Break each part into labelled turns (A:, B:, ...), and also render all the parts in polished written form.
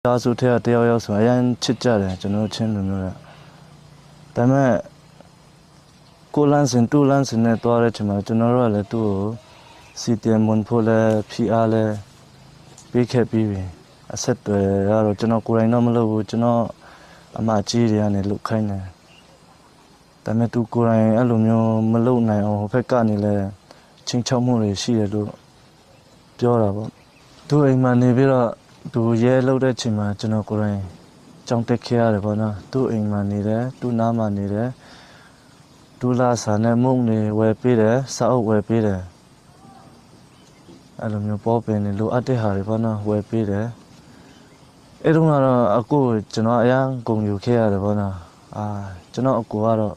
A: 大数天都要说人吃家的，就能吃那个。但么，过两生多两生呢，多了起码就能说了都，西点门铺了 PR 了，比开比比，啊，实对，然后就能过来那么多，就能阿妈记的呢，路开呢。但么都过来阿路苗没路呢，我拍干的嘞，清朝木的事的都，ပြောတာပေါ့သူအိမ်မှာနေပြီးတော့သူရဲလောက်တဲ့ချိန်မှာကျွန်တော်ကိုယ်တိုင်ကြောင်းတက်ခဲ့ရတယ်ပေါ့နော်သူအိမ်မှာနေတယ်သူနားမှာနေတယ်သူလာစာနဲ့မုံနေဝယ်ပေးတယ်စာအုပ်ဝယ်ပေးတယ်အဲ့လိုမျိုးပေါ်ပင်နေလိုအပ်တဲ့ဟာတွေပေါ့နော်ဝယ်ပေးတယ်အဲ့တုန်းကတော့အကိုကျွန်တော်အရန်ဂုဏ်ယူခဲ့ရတယ်ပေါ့နော်ကျွန်တော်အကိုကတော့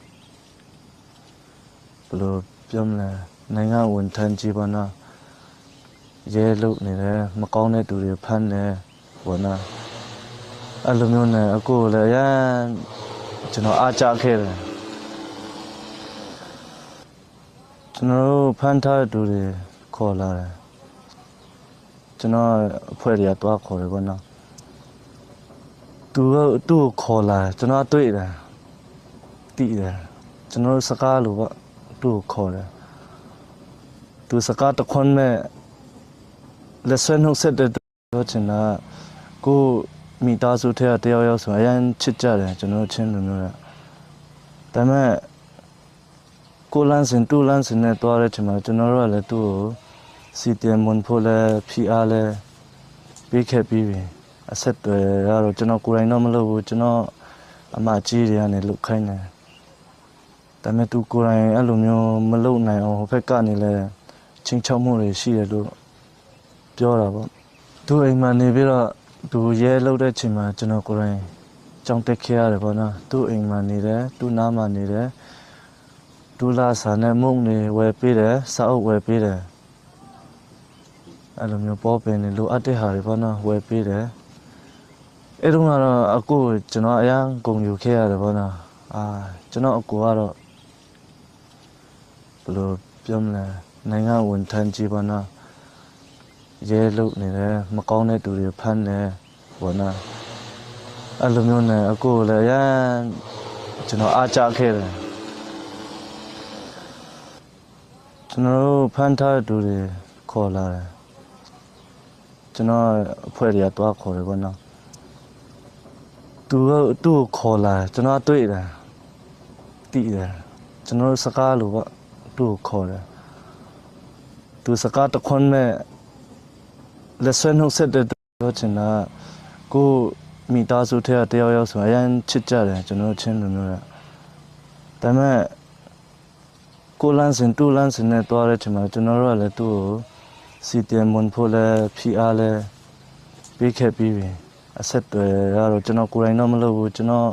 A: ဘယ်လိုပြောမလဲနိုင်ငံဝန်ထမ်းကြီးပေါ့နော်ရဲလုနေတယ်မကောင်းတဲ့သူတွေဖမ်းတယ်ဘောနာအဲ့လိုမျိုးနဲ့အကိုလည်းရမ်းကျွန်တော်အားကြခဲ့တယ်ကျွန်တော်ဖမ်းထားတဲ့သူတွေခေါ်လာတယ်ကျွန်တော်အဖွဲ့တွေကတွားခေါ်တယ်ဘောနာသူ့ကိုခေါ်လာကျွန်တော်တွေ့တယ်တိတယ်ကျွန်တော်စကားလို့ပေါ့သူ့ကိုခေါ်တယ်သူစကားတခွန်းမဲ့လက်ဆွဲနှုတ်ဆက်တဲ့တော့ချင်တာကိုမိသားစုထဲကတယောက်ဆိုအရင်ချစ်ကြတယ်ကျွန်တော်ချင်းလိုမျိုးဒါပေမဲ့ကိုလန်းစင်တူလန်းစင်နဲ့တွားတဲ့ချိန်မှာကျွန်တော်တို့ကလည်းသူ့ကိုစီတင်မွန်ဖို့လဲ PR လဲပြီးခဲ့ပြီးပြီအဆက်တွေကတော့ကျွန်တော်ကိုယ်တိုင်တော့မလုပ်ဘူးကျွန်တော်အမကြီးတွေကနေလုတ်ခိုင်းတယ်ဒါပေမဲ့သူကိုယ်တိုင်အဲ့လိုမျိုးမလုပ်နိုင်အောင်ဟိုဘက်ကနေလဲချင်းချောက်မှုတွေရှိတယ်လို့ပြောတာပေါ့သူအိမ်မှာနေပြီးတော့သူရဲလောက်တဲ့ချိန်မှာကျွန်တော်ကိုယ်တိုင်ကြောင်းတက်ခဲ့ရတယ်ပေါ့နော်သူအိမ်မှာနေတယ်သူနားမှာနေတယ်သူလာစာနဲ့မုံနေဝယ်ပေးတယ်စာအုပ်ဝယ်ပေးတယ်အဲ့လိုမျိုးပေါ်ပင်နေလိုအပ်တဲ့ဟာတွေပေါ့နော်ဝယ်ပေးတယ်အဲ့တုန်းကတော့အကိုကျွန်တော်အရန်ဂုဏ်ယူခဲ့ရတယ်ပေါ့နော်ကျွန်တော်အကိုကတော့ဘယ်လိုပြောမလဲနိုင်ငံဝန်ထမ်းကြီးပေါ့နော်ရဲလုနေတယ်မကောင်းတဲ့သူတွေဖမ်းတယ်ဘောနာအဲ့လိုမျိုးနဲ့အကိုလည်းရမ်းကျွန်တော်အားကြခဲ့တယ်ကျွန်တော်ဖမ်းထားတဲ့သူတွေခေါ်လာတယ်ကျွန်တော်အဖွဲ့တွေကတွားခေါ်တယ်ဘောနော်သူ့ကိုခေါ်လာကျွန်တော်တွေ့တယ်တိတယ်ကျွန်တော်စကားလို့ပေါ့သူ့ကိုခေါ်တယ်သူစကားတခွန်းမဲ့လက်ဆွဲနှုတ်ဆက်တဲ့တော့ချင်တာကိုမိသားစုထဲကတယောက်ဆိုအရင်ချစ်ကြတယ်ကျွန်တော်ချင်းလိုမျိုးဒါပေမဲ့ကိုလန်းစင်တူလန်းစင်နဲ့တွားတဲ့ချိန်မှာကျွန်တော်တို့ကလည်းသူ့ကိုစီတင်မွန်ဖို့လဲ PR လဲပြီးခဲ့ပြီးပြီအဆက်တွေကတော့ကျွန်တော်ကိုယ်တိုင်တော့မလုပ်ဘူးကျွန်တော်